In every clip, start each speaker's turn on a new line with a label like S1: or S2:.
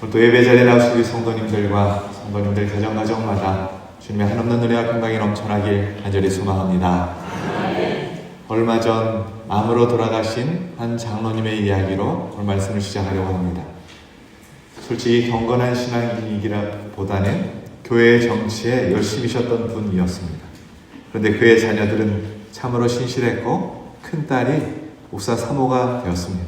S1: 오늘 또 예배 자리에 나오신 우리 성도님들과 성도님들 가정마다 주님의 한없는 은혜와 평강이 넘쳐나길 간절히 소망합니다. 얼마 전 암으로 돌아가신 한 장로님의 이야기로 오늘 말씀을 시작하려고 합니다. 솔직히 경건한 신앙이기보다는 교회의 정치에 열심히셨던 분이었습니다. 그런데 그의 자녀들은 참으로 신실했고 큰딸이 목사 사모가 되었습니다.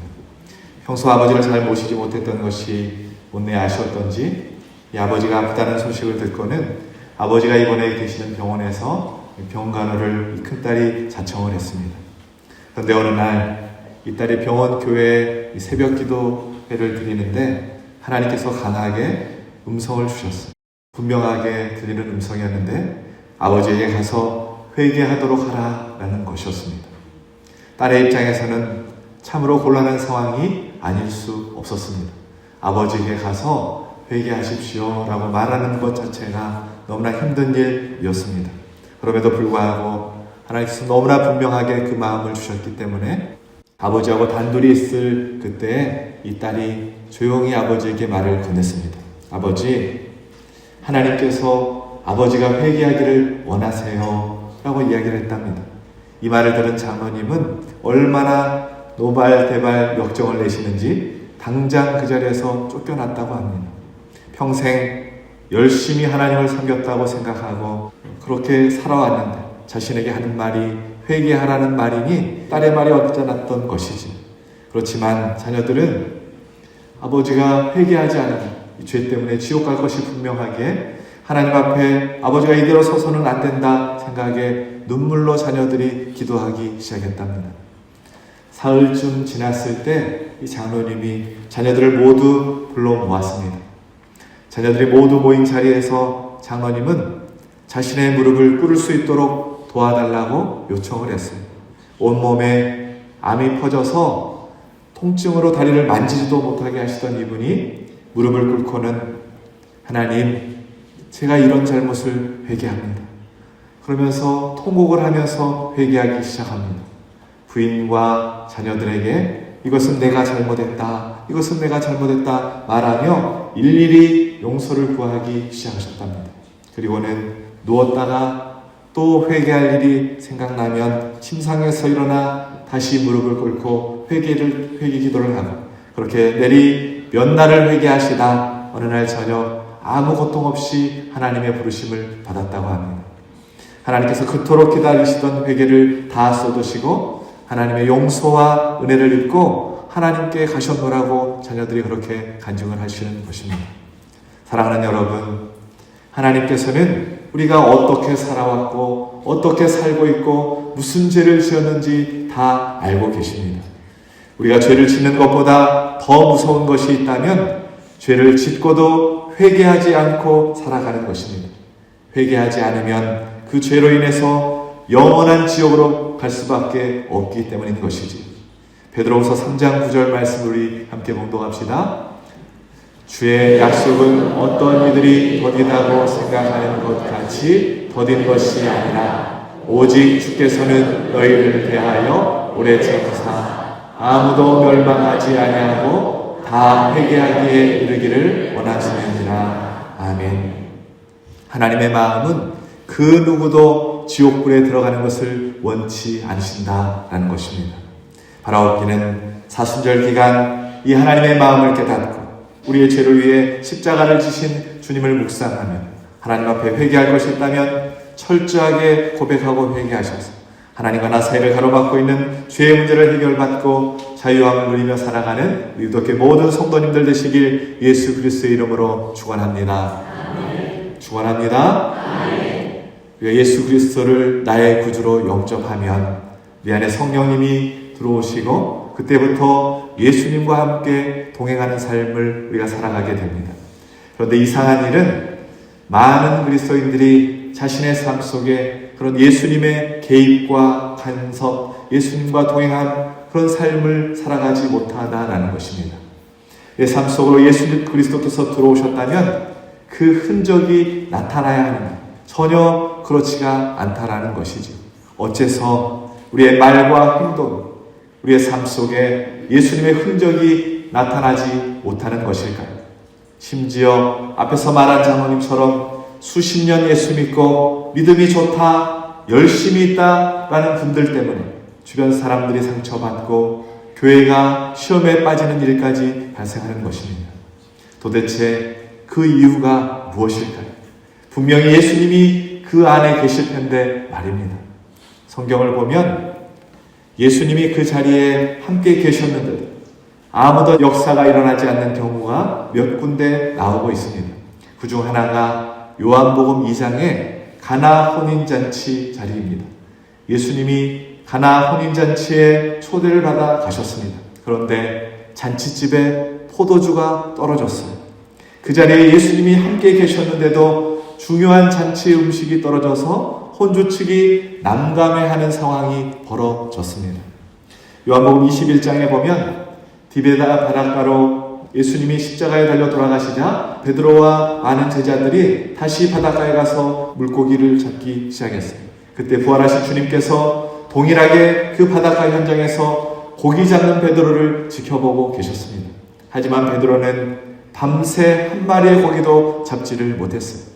S1: 평소 아버지를 잘 모시지 못했던 것이 못내 아쉬웠던지 이 아버지가 아프다는 소식을 듣고는 아버지가 입원해 계시는 병원에서 병간호를 이 큰딸이 자청을 했습니다. 그런데 어느 날 이 딸이 병원 교회에 새벽 기도회를 드리는데 하나님께서 강하게 음성을 주셨어요. 분명하게 들리는 음성이었는데 아버지에게 가서 회개하도록 하라라는 것이었습니다. 딸의 입장에서는 참으로 곤란한 상황이 아닐 수 없었습니다. 아버지에게 가서 회개하십시오 라고 말하는 것 자체가 너무나 힘든 일이었습니다. 그럼에도 불구하고 하나님께서 너무나 분명하게 그 마음을 주셨기 때문에 아버지하고 단둘이 있을 그때 이 딸이 조용히 아버지에게 말을 건넸습니다. 아버지, 하나님께서 아버지가 회개하기를 원하세요 라고 이야기를 했답니다. 이 말을 들은 장로님은 얼마나 노발대발 역정을 내시는지 당장 그 자리에서 쫓겨났다고 합니다. 평생 열심히 하나님을 섬겼다고 생각하고 그렇게 살아왔는데 자신에게 하는 말이 회개하라는 말이니 딸의 말이 어쩌났던 것이지. 그렇지만 자녀들은 아버지가 회개하지 않으면 이 죄 때문에 지옥 갈 것이 분명하게 하나님 앞에 아버지가 이대로 서서는 안 된다 생각에 눈물로 자녀들이 기도하기 시작했답니다. 사흘쯤 지났을 때 이 장로님이 자녀들을 모두 불러 모았습니다. 자녀들이 모두 모인 자리에서 장로님은 자신의 무릎을 꿇을 수 있도록 도와달라고 요청을 했어요. 온몸에 암이 퍼져서 통증으로 다리를 만지지도 못하게 하시던 이분이 무릎을 꿇고는 하나님, 제가 이런 잘못을 회개합니다. 그러면서 통곡을 하면서 회개하기 시작합니다. 부인과 자녀들에게 이것은 내가 잘못했다, 이것은 내가 잘못했다 말하며 일일이 용서를 구하기 시작하셨답니다. 그리고는 누웠다가 또 회개할 일이 생각나면 침상에서 일어나 다시 무릎을 꿇고 회개 기도를 하고 그렇게 내리 몇 날을 회개하시다 어느 날 저녁 아무 고통 없이 하나님의 부르심을 받았다고 합니다. 하나님께서 그토록 기다리시던 회개를 다 쏟으시고 하나님의 용서와 은혜를 입고 하나님께 가셨노라고 자녀들이 그렇게 간증을 하시는 것입니다. 사랑하는 여러분, 하나님께서는 우리가 어떻게 살아왔고 어떻게 살고 있고 무슨 죄를 지었는지 다 알고 계십니다. 우리가 죄를 짓는 것보다 더 무서운 것이 있다면 죄를 짓고도 회개하지 않고 살아가는 것입니다. 회개하지 않으면 그 죄로 인해서 영원한 지옥으로 갈 수밖에 없기 때문인 것이지. 베드로후서 3장 9절 말씀 우리 함께 봉독합시다. 주의 약속은 어떤 이들이 더디다고 생각하는 것 같이 더딘 것이 아니라 오직 주께서는 너희를 대하여 오래 참으사 아무도 멸망하지 아니하고 다 회개하기에 이르기를 원하시느니라. 아멘. 하나님의 마음은 그 누구도 지옥불에 들어가는 것을 원치 않으신다라는 것입니다. 바라옵기는 사순절 기간 이 하나님의 마음을 깨닫고 우리의 죄를 위해 십자가를 지신 주님을 묵상하며 하나님 앞에 회개할 것이 있다면 철저하게 고백하고 회개하셔서 하나님과 나 사이를 가로막고 있는 죄의 문제를 해결받고 자유함을 누리며 살아가는 우리 기독교 모든 성도님들 되시길 예수 그리스도의 이름으로 축원합니다. 축원합니다. 우리가 예수 그리스도를 나의 구주로 영접하면 우리 안에 성령님이 들어오시고 그때부터 예수님과 함께 동행하는 삶을 우리가 살아가게 됩니다. 그런데 이상한 일은 많은 그리스도인들이 자신의 삶 속에 그런 예수님의 개입과 간섭, 예수님과 동행한 그런 삶을 살아가지 못하다라는 것입니다. 내 삶 속으로 예수 그리스도께서 들어오셨다면 그 흔적이 나타나야 하는데 전혀 그렇지가 않다라는 것이죠. 어째서 우리의 말과 행동, 우리의 삶 속에 예수님의 흔적이 나타나지 못하는 것일까요? 심지어 앞에서 말한 장로님처럼 수십 년 예수 믿고 믿음이 좋다, 열심히 있다라는 분들 때문에 주변 사람들이 상처받고 교회가 시험에 빠지는 일까지 발생하는 것입니다. 도대체 그 이유가 무엇일까요? 분명히 예수님이 그 안에 계실 텐데 말입니다. 성경을 보면 예수님이 그 자리에 함께 계셨는데도 아무도 역사가 일어나지 않는 경우가 몇 군데 나오고 있습니다. 그 중 하나가 요한복음 2장의 가나 혼인잔치 자리입니다. 예수님이 가나 혼인잔치에 초대를 받아 가셨습니다. 그런데 잔치집에 포도주가 떨어졌어요. 그 자리에 예수님이 함께 계셨는데도 중요한 잔치 음식이 떨어져서 혼주 측이 난감해하는 상황이 벌어졌습니다. 요한복음 21장에 보면 디베다 바닷가로 예수님이 십자가에 달려 돌아가시자 베드로와 많은 제자들이 다시 바닷가에 가서 물고기를 잡기 시작했어요. 그때 부활하신 주님께서 동일하게 그 바닷가 현장에서 고기 잡는 베드로를 지켜보고 계셨습니다. 하지만 베드로는 밤새 한 마리의 고기도 잡지를 못했어요.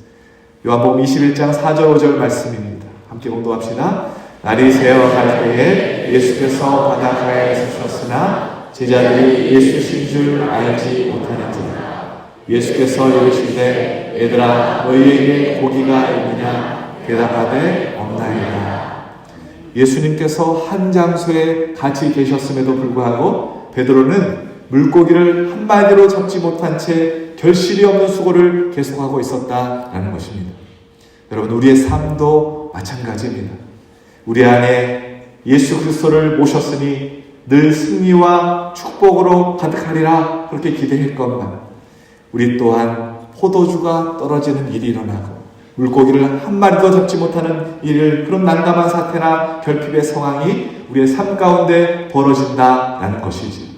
S1: 요한복음 21장 4절 5절 말씀입니다. 함께 공독합시다. 날이 새어갈 때에 예수께서 바닷가에 서셨으나 제자들이 예수신 줄 알지 못하는지라. 예수께서 이르시되 얘들아 너희에게 고기가 있느냐 대답하되 없나이다. 예수님께서 한 장소에 같이 계셨음에도 불구하고 베드로는 물고기를 한 마디로 잡지 못한 채 결실이 없는 수고를 계속하고 있었다라는 것입니다. 여러분, 우리의 삶도 마찬가지입니다. 우리 안에 예수 그리스도를 모셨으니 늘 승리와 축복으로 가득하리라 그렇게 기대했건만 우리 또한 포도주가 떨어지는 일이 일어나고 물고기를 한 마리도 잡지 못하는 그런 난감한 사태나 결핍의 상황이 우리의 삶 가운데 벌어진다라는 것이지.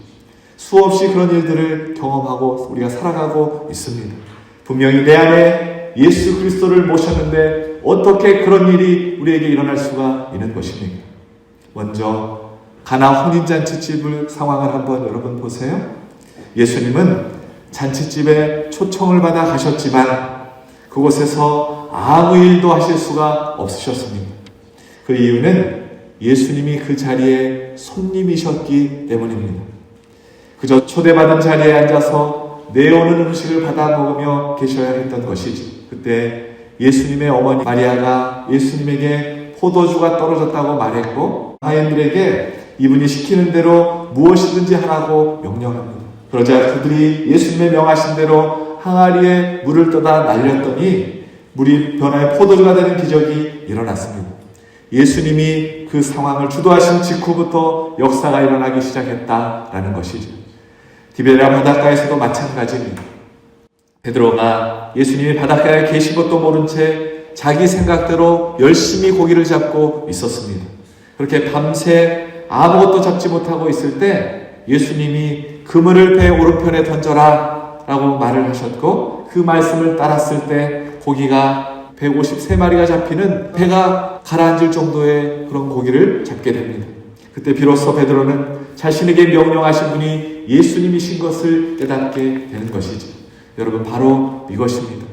S1: 수없이 그런 일들을 경험하고 우리가 살아가고 있습니다. 분명히 내 안에 예수 그리스도를 모셨는데 어떻게 그런 일이 우리에게 일어날 수가 있는 것입니까? 먼저 가나 혼인잔치집을 상황을 한번 여러분 보세요. 예수님은 잔치집에 초청을 받아 가셨지만 그곳에서 아무 일도 하실 수가 없으셨습니다. 그 이유는 예수님이 그 자리에 손님이셨기 때문입니다. 그저 초대받은 자리에 앉아서 내오는 음식을 받아 먹으며 계셔야 했던 것이지. 그때 예수님의 어머니 마리아가 예수님에게 포도주가 떨어졌다고 말했고 하인들에게 이분이 시키는 대로 무엇이든지 하라고 명령합니다. 그러자 그들이 예수님의 명하신 대로 항아리에 물을 떠다 날렸더니 물이 변화해 포도주가 되는 기적이 일어났습니다. 예수님이 그 상황을 주도하신 직후부터 역사가 일어나기 시작했다라는 것이죠. 디베라 바닷가에서도 마찬가지입니다. 베드로가 예수님이 바닷가에 계신 것도 모른 채 자기 생각대로 열심히 고기를 잡고 있었습니다. 그렇게 밤새 아무것도 잡지 못하고 있을 때 예수님이 그물을 배 오른편에 던져라 라고 말을 하셨고 그 말씀을 따랐을 때 고기가 153마리가 잡히는 배가 가라앉을 정도의 그런 고기를 잡게 됩니다. 그때 비로소 베드로는 자신에게 명령하신 분이 예수님이신 것을 깨닫게 되는 것이죠. 여러분, 바로 이것입니다.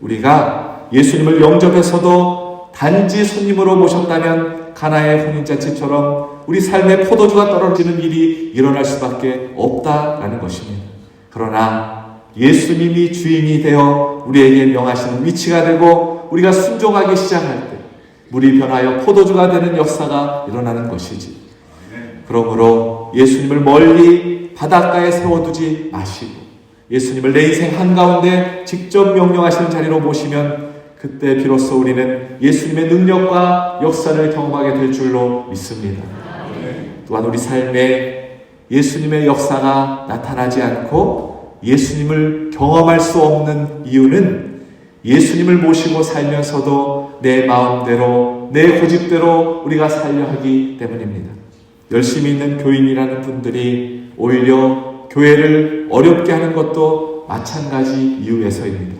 S1: 우리가 예수님을 영접해서도 단지 손님으로 모셨다면 가나의 혼인잔치처럼 우리 삶에 포도주가 떨어지는 일이 일어날 수밖에 없다라는 것입니다. 그러나 예수님이 주인이 되어 우리에게 명하시는 위치가 되고 우리가 순종하기 시작할 때 물이 변하여 포도주가 되는 역사가 일어나는 것이지. 그러므로 예수님을 멀리 바닷가에 세워두지 마시고 예수님을 내 인생 한가운데 직접 명령하시는 자리로 모시면 그때 비로소 우리는 예수님의 능력과 역사를 경험하게 될 줄로 믿습니다. 또한 우리 삶에 예수님의 역사가 나타나지 않고 예수님을 경험할 수 없는 이유는 예수님을 모시고 살면서도 내 마음대로 내 고집대로 우리가 살려 하기 때문입니다. 열심히 있는 교인이라는 분들이 오히려 교회를 어렵게 하는 것도 마찬가지 이유에서입니다.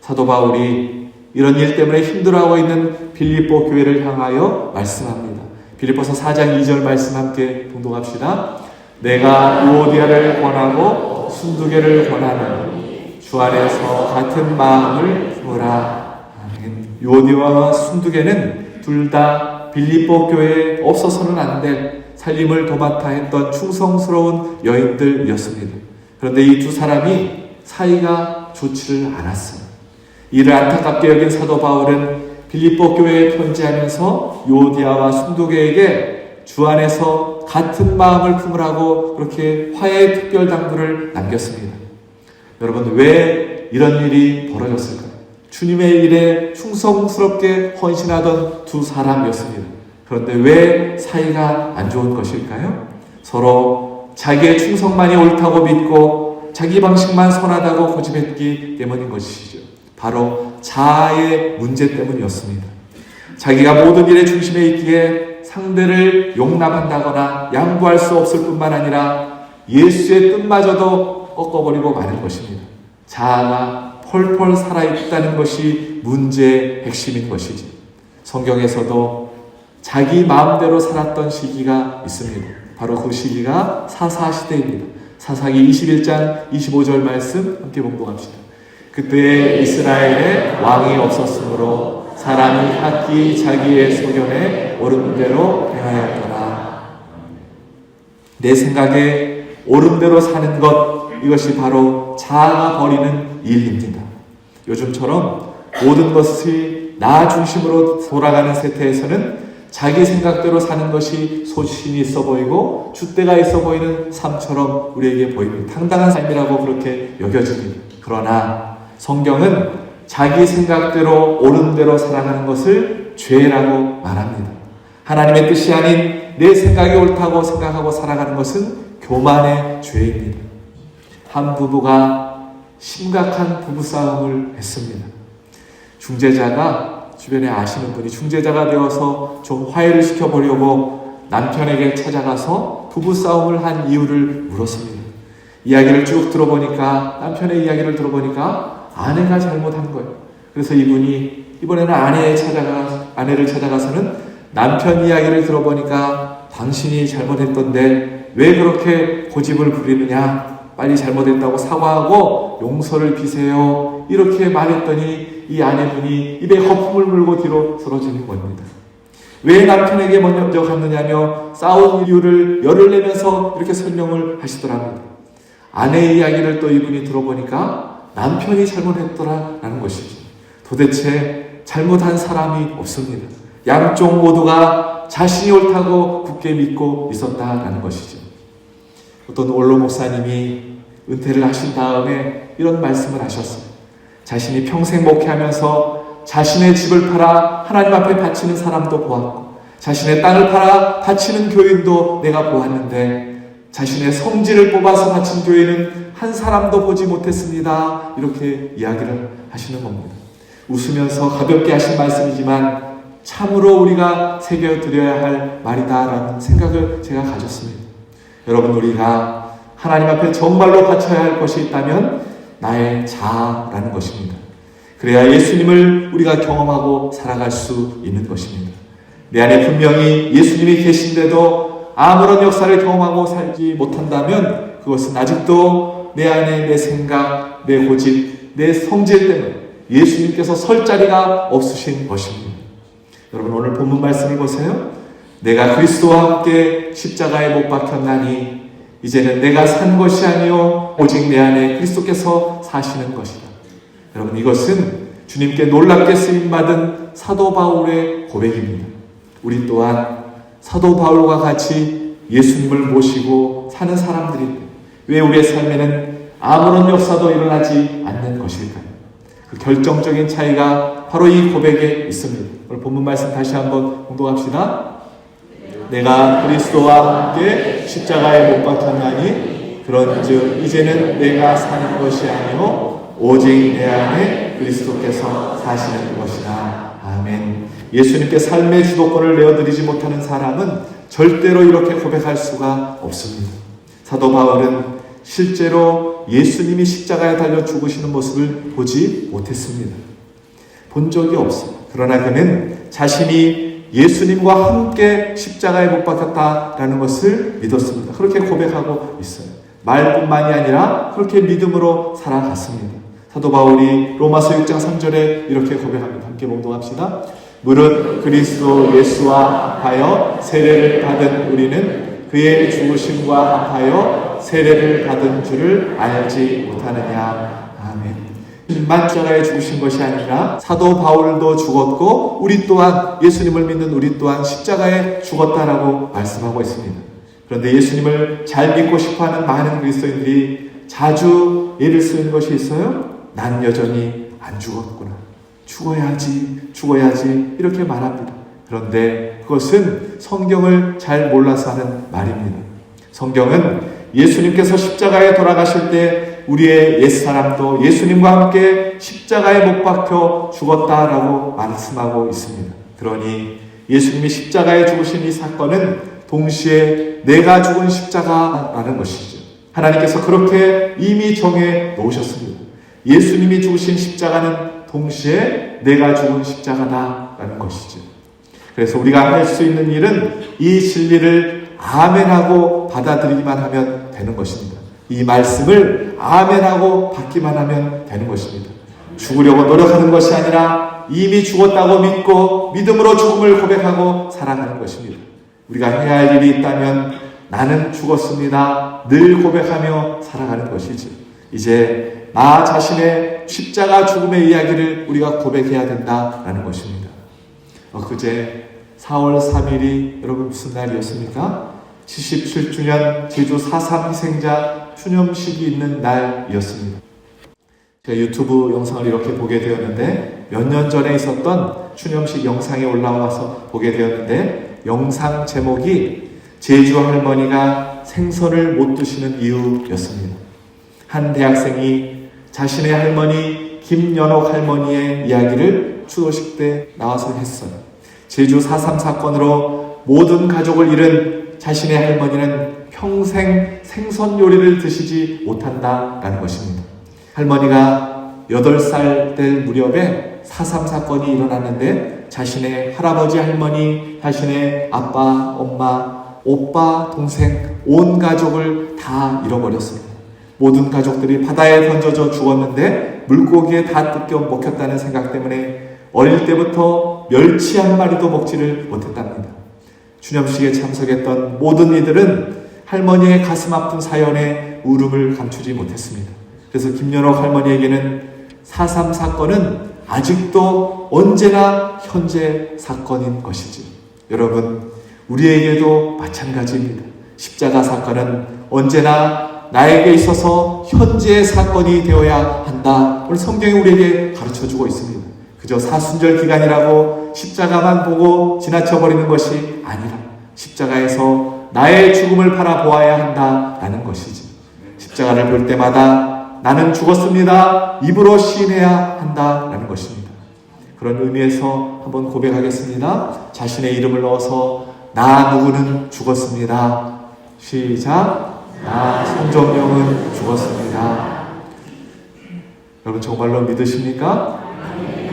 S1: 사도 바울이 이런 일 때문에 힘들어하고 있는 빌립보 교회를 향하여 말씀합니다. 빌립보서 4장 2절 말씀 함께 봉독합시다. 내가 유오디아를 권하고 순두개를 권하노니 주 주 안에서 같은 마음을 품으라. 아멘. 유오디아와 순두개는 둘 다 빌립보 교회에 없어서는 안 될 살림을 도맡아 했던 충성스러운 여인들이었습니다. 그런데 이 두 사람이 사이가 좋지를 않았어요. 이를 안타깝게 여긴 사도 바울은 빌립보 교회에 편지하면서 유오디아와 순두개에게 주 안에서 같은 마음을 품으라고 그렇게 화해의 특별 당부를 남겼습니다. 여러분, 왜 이런 일이 벌어졌을까요? 주님의 일에 충성스럽게 헌신하던 두 사람이었습니다. 그런데 왜 사이가 안 좋은 것일까요? 서로 자기의 충성만이 옳다고 믿고 자기 방식만 선하다고 고집했기 때문인 것이죠. 바로 자아의 문제 때문이었습니다. 자기가 모든 일의 중심에 있기에 상대를 용납한다거나 양보할 수 없을 뿐만 아니라 예수의 뜻마저도 꺾어버리고 마는 것입니다. 자아가 펄펄 살아있다는 것이 문제의 핵심인 것이지. 성경에서도 자기 마음대로 살았던 시기가 있습니다. 바로 그 시기가 사사시대입니다. 사사기 21장 25절 말씀 함께 봉독합시다. 그때 이스라엘에 왕이 없었으므로 사람이 각기 자기의 소견에 옳은 대로 행하였더라. 내 생각에 옳은 대로 사는 것, 이것이 바로 자아가 벌이는 일입니다. 요즘처럼 모든 것이 나 중심으로 돌아가는 세태에서는 자기 생각대로 사는 것이 소신이 있어 보이고 줏대가 있어 보이는 삶처럼 우리에게 보입니다. 당당한 삶이라고 그렇게 여겨집니다. 그러나 성경은 자기 생각대로 옳은 대로 살아가는 것을 죄라고 말합니다. 하나님의 뜻이 아닌 내 생각이 옳다고 생각하고 살아가는 것은 교만의 죄입니다. 한 부부가 심각한 부부싸움을 했습니다. 중재자가, 주변에 아시는 분이 중재자가 되어서 좀 화해를 시켜보려고 남편에게 찾아가서 부부싸움을 한 이유를 물었습니다. 이야기를 쭉 들어보니까, 남편의 이야기를 들어보니까 아내가 잘못한 거예요. 그래서 이분이 이번에는 아내를 찾아가서는 남편 이야기를 들어보니까 당신이 잘못했던데 왜 그렇게 고집을 부리느냐, 빨리 잘못했다고 사과하고 용서를 비세요, 이렇게 말했더니 이 아내분이 입에 거품을 물고 뒤로 쓰러지는 겁니다. 왜 남편에게 먼저 갔느냐며 싸운 이유를 열을 내면서 이렇게 설명을 하시더랍니다. 아내의 이야기를 또 이분이 들어보니까 남편이 잘못했더라라는 것이죠. 도대체 잘못한 사람이 없습니다. 양쪽 모두가 자신이 옳다고 굳게 믿고 있었다라는 것이죠. 어떤 원로 목사님이 은퇴를 하신 다음에 이런 말씀을 하셨어요. 자신이 평생 목회하면서 자신의 집을 팔아 하나님 앞에 바치는 사람도 보았고, 자신의 땅을 팔아 바치는 교인도 내가 보았는데, 자신의 성질을 뽑아서 바친 교인은 한 사람도 보지 못했습니다. 이렇게 이야기를 하시는 겁니다. 웃으면서 가볍게 하신 말씀이지만 참으로 우리가 새겨드려야 할 말이다라는 생각을 제가 가졌습니다. 여러분, 우리가 하나님 앞에 정말로 바쳐야 할 것이 있다면 나의 자아라는 것입니다. 그래야 예수님을 우리가 경험하고 살아갈 수 있는 것입니다. 내 안에 분명히 예수님이 계신데도 아무런 역사를 경험하고 살지 못한다면 그것은 아직도 내 안에 내 생각, 내 고집, 내 성질 때문에 예수님께서 설 자리가 없으신 것입니다. 여러분, 오늘 본문 말씀을 보세요. 내가 그리스도와 함께 십자가에 못 박혔나니 이제는 내가 산 것이 아니요 오직 내 안에 그리스도께서 사시는 것이다. 여러분, 이것은 주님께 놀랍게 쓰임받은 사도 바울의 고백입니다. 우리 또한 사도 바울과 같이 예수님을 모시고 사는 사람들인데 왜 우리의 삶에는 아무런 역사도 일어나지 않는 것일까요? 그 결정적인 차이가 바로 이 고백에 있습니다. 오늘 본문 말씀 다시 한번 공독합시다. 내가 그리스도와 함께 십자가에 못 박혔나니 그런즉 이제는 내가 사는 것이 아니요 오직 내 안에 그리스도께서 사시는 것이다. 아멘. 예수님께 삶의 주도권을 내어드리지 못하는 사람은 절대로 이렇게 고백할 수가 없습니다. 사도 바울은 실제로 예수님이 십자가에 달려 죽으시는 모습을 보지 못했습니다. 본 적이 없어요. 그러나 그는 자신이 예수님과 함께 십자가에 못 박혔다라는 것을 믿었습니다. 그렇게 고백하고 있어요. 말뿐만이 아니라 그렇게 믿음으로 살아갔습니다. 사도 바울이 로마서 6장 3절에 이렇게 고백합니다. 함께 봉독합시다. 무릇 그리스도 예수와 합하여 세례를 받은 우리는 그의 죽으심과 합하여 세례를 받은 줄을 알지 못하느냐. 아멘. 십자가에 죽으신 것이 아니라 사도 바울도 죽었고 우리 또한 예수님을 믿는 우리 또한 십자가에 죽었다라고 말씀하고 있습니다. 그런데 예수님을 잘 믿고 싶어하는 많은 그리스도인들이 자주 예를 쓰는 것이 있어요. 난 여전히 안 죽었구나. 죽어야지 이렇게 말합니다. 그런데 그것은 성경을 잘 몰라서 하는 말입니다. 성경은 예수님께서 십자가에 돌아가실 때 우리의 옛사람도 예수님과 함께 십자가에 못 박혀 죽었다라고 말씀하고 있습니다. 그러니 예수님이 십자가에 죽으신 이 사건은 동시에 내가 죽은 십자가라는 것이죠. 하나님께서 그렇게 이미 정해 놓으셨습니다. 예수님이 죽으신 십자가는 동시에 내가 죽은 십자가다라는 것이죠. 그래서 우리가 할 수 있는 일은 이 진리를 아멘하고 받아들이기만 하면 되는 것입니다. 이 말씀을 아멘하고 받기만 하면 되는 것입니다. 죽으려고 노력하는 것이 아니라 이미 죽었다고 믿고 믿음으로 죽음을 고백하고 살아가는 것입니다. 우리가 해야 할 일이 있다면 나는 죽었습니다. 늘 고백하며 살아가는 것이지. 이제 나 자신의 십자가 죽음의 이야기를 우리가 고백해야 된다라는 것입니다. 그제 4월 3일이 여러분 무슨 날이었습니까? 77주년 제주 4.3 희생자 추념식이 있는 날이었습니다. 제가 유튜브 영상을 이렇게 보게 되었는데 몇 년 전에 있었던 추념식 영상이 올라와서 보게 되었는데 영상 제목이 제주 할머니가 생선을 못 드시는 이유였습니다. 한 대학생이 자신의 할머니 김연옥 할머니의 이야기를 추도식 때 나와서 했어요. 제주 4.3 사건으로 모든 가족을 잃은 자신의 할머니는 평생 생선 요리를 드시지 못한다라는 것입니다. 할머니가 8살 될 무렵에 4.3 사건이 일어났는데 자신의 할아버지 할머니, 자신의 아빠, 엄마, 오빠, 동생, 온 가족을 다 잃어버렸습니다. 모든 가족들이 바다에 던져져 죽었는데 물고기에 다 뜯겨 먹혔다는 생각 때문에 어릴 때부터 멸치 한 마리도 먹지를 못했답니다. 추념식에 참석했던 모든 이들은 할머니의 가슴 아픈 사연에 울음을 감추지 못했습니다. 그래서 김연옥 할머니에게는 4.3 사건은 아직도 언제나 현재 사건인 것이지. 여러분, 우리에게도 마찬가지입니다. 십자가 사건은 언제나 나에게 있어서 현재의 사건이 되어야 한다. 오늘 성경이 우리에게 가르쳐주고 있습니다. 그저 사순절 기간이라고 십자가만 보고 지나쳐버리는 것이 아니라 십자가에서 나의 죽음을 바라보아야 한다라는 것이지. 십자가를 볼 때마다 나는 죽었습니다. 입으로 시인해야 한다라는 것입니다. 그런 의미에서 한번 고백하겠습니다. 자신의 이름을 넣어서 나 누구는 죽었습니다. 시작. 나 손정영은 죽었습니다. 여러분 정말로 믿으십니까?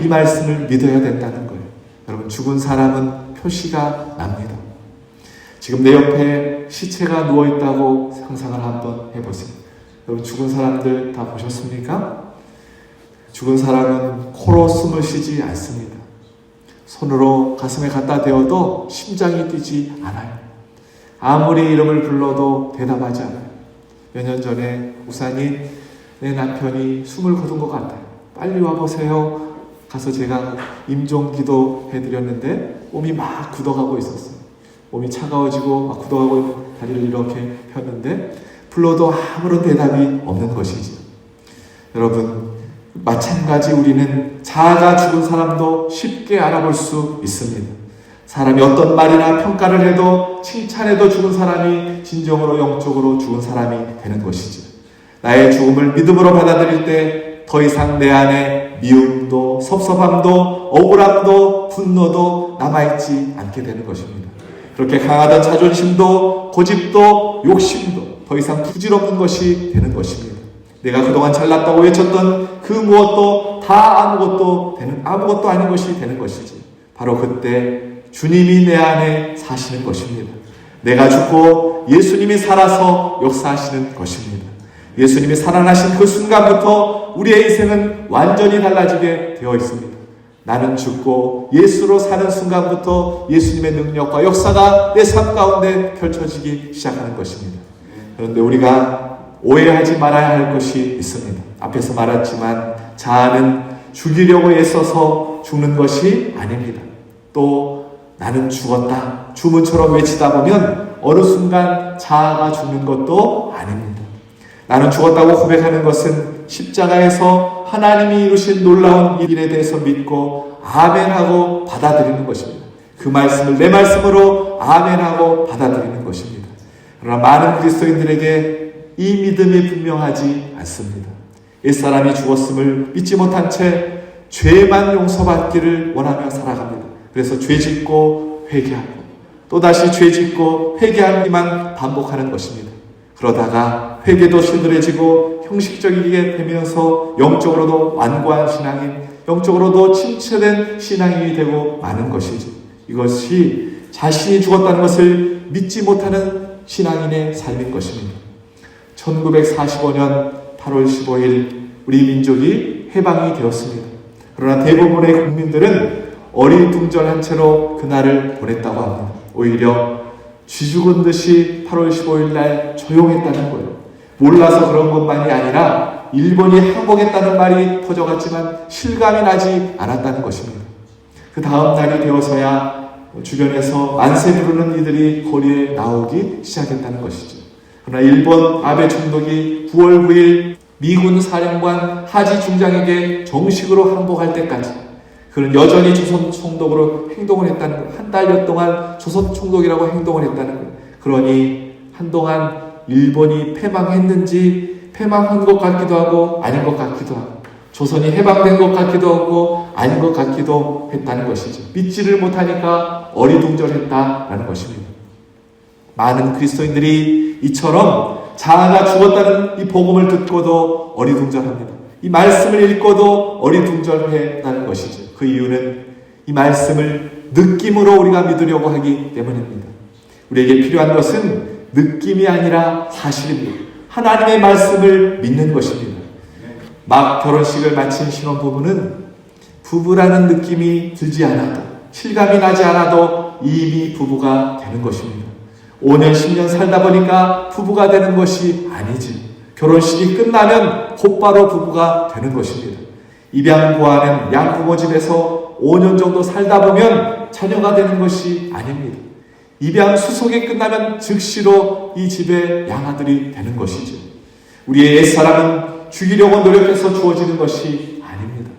S1: 이 말씀을 믿어야 된다는 거예요. 여러분 죽은 사람은 표시가 납니다. 지금 내 옆에 시체가 누워있다고 상상을 한번 해보세요. 여러분 죽은 사람들 다 보셨습니까? 죽은 사람은 코로 숨을 쉬지 않습니다. 손으로 가슴에 갖다 대어도 심장이 뛰지 않아요. 아무리 이름을 불러도 대답하지 않아요. 몇 년 전에 목사님, 내 남편이 숨을 거둔 것 같아요. 빨리 와보세요. 가서 제가 임종기도 해드렸는데 몸이 막 굳어가고 있었어요. 몸이 차가워지고 막 굳어가고 있는 다리를 이렇게 폈는데 불러도 아무런 대답이 없는 것이죠. 여러분, 마찬가지 우리는 자아가 죽은 사람도 쉽게 알아볼 수 있습니다. 사람이 어떤 말이나 평가를 해도 칭찬해도 죽은 사람이 진정으로 영적으로 죽은 사람이 되는 것이죠. 나의 죽음을 믿음으로 받아들일 때 더 이상 내 안에 미움도 섭섭함도 억울함도 분노도 남아있지 않게 되는 것입니다. 그렇게 강하던 자존심도 고집도 욕심도 더 이상 부질없는 것이 되는 것입니다. 내가 그동안 잘났다고 외쳤던 그 무엇도 다 아무것도 아닌 것이 되는 것이지. 바로 그때 주님이 내 안에 사시는 것입니다. 내가 죽고 예수님이 살아서 역사하시는 것입니다. 예수님이 살아나신 그 순간부터 통해서 우리의 인생은 완전히 달라지게 되어 있습니다. 나는 죽고 예수로 사는 순간부터 예수님의 능력과 역사가 내 삶 가운데 펼쳐지기 시작하는 것입니다. 그런데 우리가 오해하지 말아야 할 것이 있습니다. 앞에서 말했지만 자아는 죽이려고 애써서 죽는 것이 아닙니다. 또 나는 죽었다 주문처럼 외치다 보면 어느 순간 자아가 죽는 것도 아닙니다. 나는 죽었다고 고백하는 것은 십자가에서 하나님이 이루신 놀라운 일에 대해서 믿고 아멘하고 받아들이는 것입니다. 그 말씀을 내 말씀으로 아멘하고 받아들이는 것입니다. 그러나 많은 그리스도인들에게 이 믿음이 분명하지 않습니다. 옛사람이 죽었음을 믿지 못한 채 죄만 용서받기를 원하며 살아갑니다. 그래서 죄 짓고 회개하고 또다시 죄 짓고 회개하기만 반복하는 것입니다. 그러다가 회개도 시들해지고 형식적이게 되면서 영적으로도 완고한 신앙이, 영적으로도 침체된 신앙이 되고 마는 것이죠. 이것이 자신이 죽었다는 것을 믿지 못하는 신앙인의 삶인 것입니다. 1945년 8월 15일 우리 민족이 해방이 되었습니다. 그러나 대부분의 국민들은 어리둥절한 채로 그날을 보냈다고 합니다. 오히려 쥐 죽은 듯이 8월 15일 날 조용했다는 거예요. 몰라서 그런 것만이 아니라 일본이 항복했다는 말이 퍼져갔지만 실감이 나지 않았다는 것입니다. 그 다음 날이 되어서야 주변에서 만세 부르는 이들이 거리에 나오기 시작했다는 것이죠. 그러나 일본 아베 총독이 9월 9일 미군 사령관 하지 중장에게 정식으로 항복할 때까지 그는 여전히 조선 총독으로 행동을 했다는 거예요. 한 달여 동안 조선 총독이라고 행동을 했다는 거예요. 그러니 한동안 일본이 패망했는지 패망한 것 같기도 하고 아닌 것 같기도 하고 조선이 해방된 것 같기도 하고 아닌 것 같기도 했다는 것이죠. 믿지를 못하니까 어리둥절했다라는 것입니다. 많은 그리스도인들이 이처럼 자아가 죽었다는 이 복음을 듣고도 어리둥절합니다. 이 말씀을 읽고도 어리둥절했다는 것이죠. 그 이유는 이 말씀을 느낌으로 우리가 믿으려고 하기 때문입니다. 우리에게 필요한 것은 느낌이 아니라 사실입니다. 하나님의 말씀을 믿는 것입니다. 막 결혼식을 마친 신혼부부는 부부라는 느낌이 들지 않아도 실감이 나지 않아도 이미 부부가 되는 것입니다. 5년 10년 살다 보니까 부부가 되는 것이 아니지. 결혼식이 끝나면 곧바로 부부가 되는 것입니다. 입양부하는 양부모 집에서 5년 정도 살다 보면 자녀가 되는 것이 아닙니다. 입양 수속이 끝나면 즉시로 이 집의 양아들이 되는 것이죠. 우리의 옛사람은 죽이려고 노력해서 주어지는 것이 아닙니다.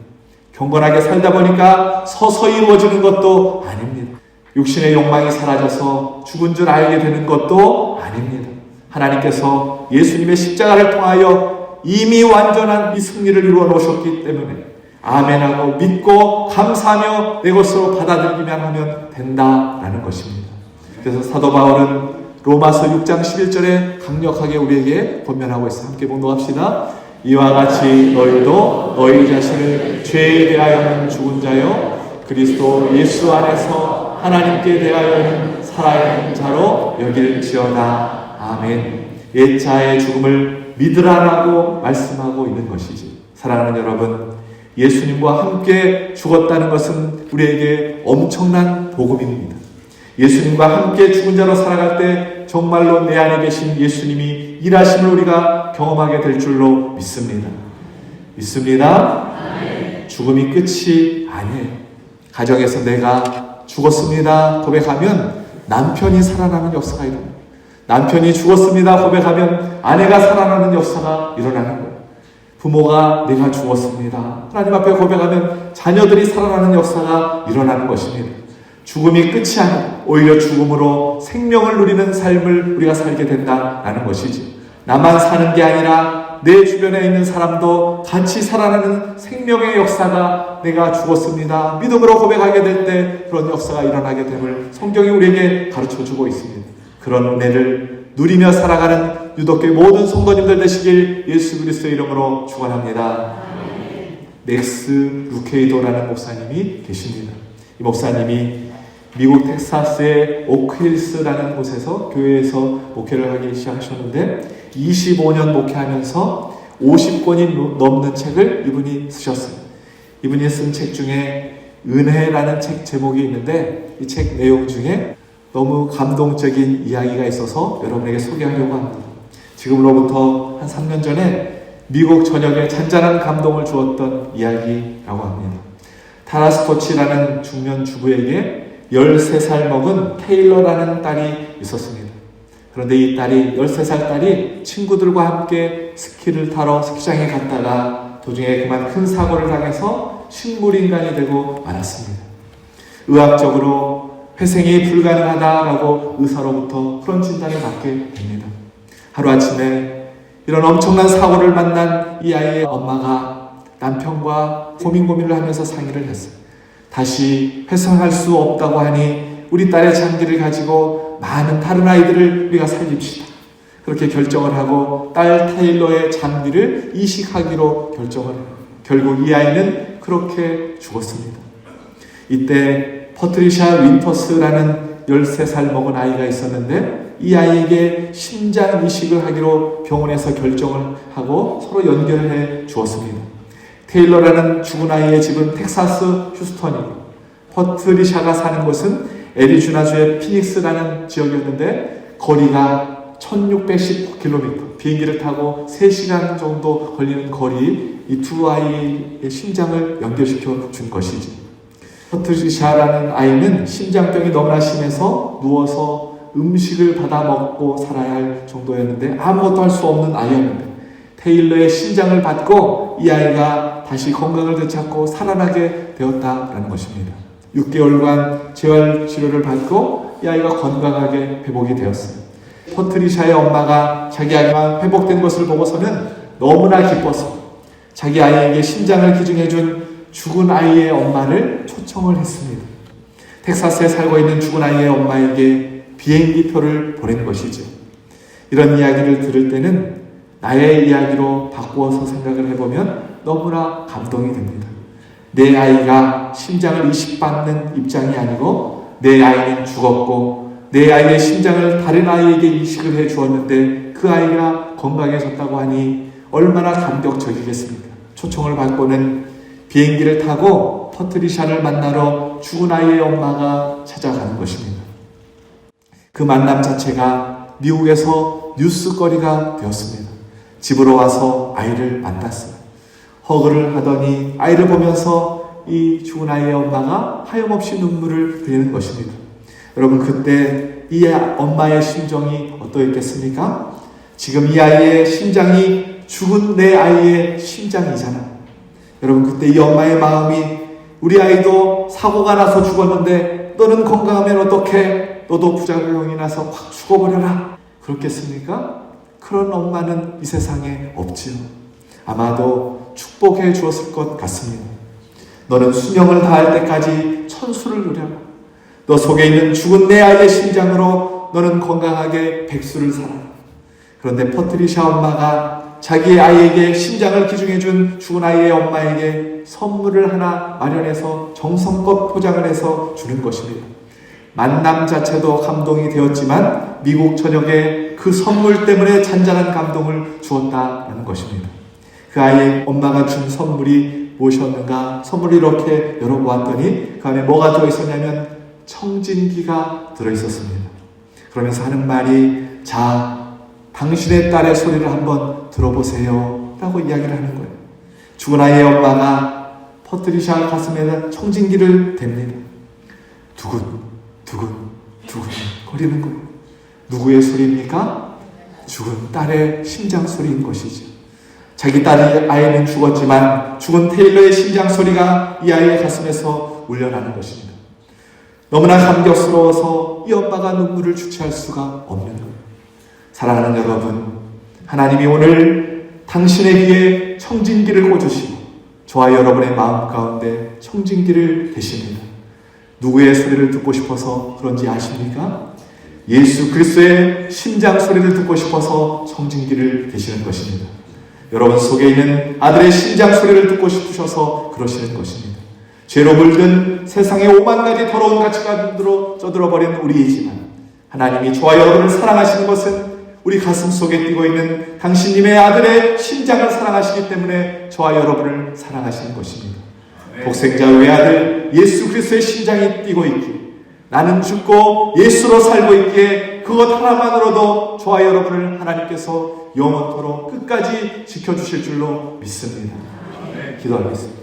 S1: 경건하게 살다 보니까 서서히 이루어지는 것도 아닙니다. 육신의 욕망이 사라져서 죽은 줄 알게 되는 것도 아닙니다. 하나님께서 예수님의 십자가를 통하여 이미 완전한 이 승리를 이루어 놓으셨기 때문에 아멘하고 믿고 감사하며 내 것으로 받아들이기만 하면 된다라는 것입니다. 그래서 사도 바울은 로마서 6장 11절에 강력하게 우리에게 권면하고 있습니다. 함께 봉독합시다. 이와 같이 너희도 너희 자신을 죄에 대하여는 죽은 자요 그리스도 예수 안에서 하나님께 대하여는 살아있는 자로 여길지어다. 아멘. 옛 자의 죽음을 믿으라라고 말씀하고 있는 것이지. 사랑하는 여러분, 예수님과 함께 죽었다는 것은 우리에게 엄청난 복음입니다. 예수님과 함께 죽은 자로 살아갈 때 정말로 내 안에 계신 예수님이 일하심을 우리가 경험하게 될 줄로 믿습니다. 믿습니다. 죽음이 끝이 아니에요. 가정에서 내가 죽었습니다 고백하면 남편이 살아나는 역사가 일어납니다. 남편이 죽었습니다 고백하면 아내가 살아나는 역사가 일어나는 거예요. 부모가 내가 죽었습니다 하나님 앞에 고백하면 자녀들이 살아나는 역사가 일어나는 것입니다. 죽음이 끝이 아니라 오히려 죽음으로 생명을 누리는 삶을 우리가 살게 된다는 것이죠. 나만 사는 게 아니라 내 주변에 있는 사람도 같이 살아나는 생명의 역사가 내가 죽었습니다 믿음으로 고백하게 될 때 그런 역사가 일어나게 됨을 성경이 우리에게 가르쳐주고 있습니다. 그런 은혜를 누리며 살아가는 유독교회 모든 성도님들 되시길 예수 그리스도의 이름으로 축원합니다. 넥스 루케이도라는 목사님이 계십니다. 이 목사님이 미국 텍사스의 오크힐스라는 곳에서 교회에서 목회를 하기 시작하셨는데 25년 목회하면서 50권이 넘는 책을 이분이 쓰셨어요. 이분이 쓴 책 중에 은혜라는 책 제목이 있는데 이 책 내용 중에 너무 감동적인 이야기가 있어서 여러분에게 소개하려고 합니다. 지금으로부터 한 3년 전에 미국 전역에 잔잔한 감동을 주었던 이야기라고 합니다. 타라 스코치라는 중년 주부에게 13살 먹은 테일러라는 딸이 있었습니다. 그런데 이 딸이 13살 딸이 친구들과 함께 스키를 타러 스키장에 갔다가 도중에 그만 큰 사고를 당해서 식물인간이 되고 말았습니다. 의학적으로 회생이 불가능하다라고 의사로부터 그런 진단을 받게 됩니다. 하루아침에 이런 엄청난 사고를 만난 이 아이의 엄마가 남편과 고민을 하면서 상의를 했어요. 다시 회생할 수 없다고 하니 우리 딸의 장기를 가지고 많은 다른 아이들을 우리가 살립시다. 그렇게 결정을 하고 딸 테일러의 장기를 이식하기로 결정을 해요. 결국 이 아이는 그렇게 죽었습니다. 이때 퍼트리샤 윈터스라는 13살 먹은 아이가 있었는데 이 아이에게 심장 이식을 하기로 병원에서 결정을 하고 서로 연결해 주었습니다. 테일러라는 죽은 아이의 집은 텍사스 휴스턴이고 퍼트리샤가 사는 곳은 애리조나주의 피닉스라는 지역이었는데 거리가 1619km, 비행기를 타고 3시간 정도 걸리는 거리, 이 두 아이의 심장을 연결시켜 준 것이지. 퍼트리샤라는 아이는 심장병이 너무나 심해서 누워서 음식을 받아 먹고 살아야 할 정도였는데 아무것도 할 수 없는 아이였는데 테일러의 심장을 받고 이 아이가 다시 건강을 되찾고 살아나게 되었다라는 것입니다. 6개월간 재활치료를 받고 이 아이가 건강하게 회복이 되었어요. 퍼트리샤의 엄마가 자기 아이가 회복된 것을 보고서는 너무나 기뻐서 자기 아이에게 심장을 기증해준 죽은 아이의 엄마를 초청을 했습니다. 텍사스에 살고 있는 죽은 아이의 엄마에게 비행기표를 보낸 것이죠. 이런 이야기를 들을 때는 나의 이야기로 바꾸어서 생각을 해보면 너무나 감동이 됩니다. 내 아이가 심장을 이식받는 입장이 아니고 내 아이는 죽었고 내 아이의 심장을 다른 아이에게 이식을 해 주었는데 그 아이가 건강해졌다고 하니 얼마나 감격적이겠습니까? 초청을 받고는 비행기를 타고 퍼트리샤를 만나러 죽은 아이의 엄마가 찾아가는 것입니다. 그 만남 자체가 미국에서 뉴스거리가 되었습니다. 집으로 와서 아이를 만났어요. 허그를 하더니 아이를 보면서 이 죽은 아이의 엄마가 하염없이 눈물을 흘리는 것입니다. 여러분, 그때 이 엄마의 심정이 어떠했겠습니까? 지금 이 아이의 심장이 죽은 내 아이의 심장이잖아. 여러분, 그때 이 엄마의 마음이 우리 아이도 사고가 나서 죽었는데 너는 건강하면 어떡해? 너도 부작용이 나서 확 죽어버려라. 그렇겠습니까? 그런 엄마는 이 세상에 없지요. 아마도 축복해 주었을 것 같습니다. 너는 수명을 다할 때까지 천수를 누려라. 너 속에 있는 죽은 내 아이의 심장으로 너는 건강하게 백수를 살아라. 그런데 퍼트리샤 엄마가 자기의 아이에게 심장을 기증해준 죽은 아이의 엄마에게 선물을 하나 마련해서 정성껏 포장을 해서 주는 것입니다. 만남 자체도 감동이 되었지만 미국 전역에 그 선물 때문에 잔잔한 감동을 주었다는 것입니다. 그 아이의 엄마가 준 선물이 무엇이었는가? 선물을 이렇게 열어보았더니 그 안에 뭐가 들어있었냐면 청진기가 들어있었습니다. 그러면서 하는 말이, 자, 당신의 딸의 소리를 한번 들어보세요 라고 이야기를 하는 거예요. 죽은 아이의 엄마가 퍼트리샤 가슴에는 청진기를 댑니다. 두근 두근 두근 거리는 거예요. 누구의 소리입니까? 죽은 딸의 심장 소리인 것이죠. 자기 딸의 아이는 죽었지만 죽은 테일러의 심장 소리가 이 아이의 가슴에서 울려나는 것입니다. 너무나 감격스러워서 이 엄마가 눈물을 주체할 수가 없는 거예요. 사랑하는 여러분, 하나님이 오늘 당신의 귀에 청진기를 꽂으시고 저와 여러분의 마음 가운데 청진기를 대십니다. 누구의 소리를 듣고 싶어서 그런지 아십니까? 예수 그리스도의 심장 소리를 듣고 싶어서 청진기를 대시는 것입니다. 여러분 속에 있는 아들의 심장 소리를 듣고 싶으셔서 그러시는 것입니다. 죄로 물든 세상의 5만 가지 더러운 가치관으로 쪄들어버린 우리이지만 하나님이 저와 여러분을 사랑하시는 것은 우리 가슴 속에 뛰고 있는 당신님의 아들의 심장을 사랑하시기 때문에 저와 여러분을 사랑하시는 것입니다. 독생자 외아들 예수 그리스도의 심장이 뛰고 있기에, 나는 죽고 예수로 살고 있기에 그것 하나만으로도 저와 여러분을 하나님께서 영원토록 끝까지 지켜주실 줄로 믿습니다. 기도하겠습니다.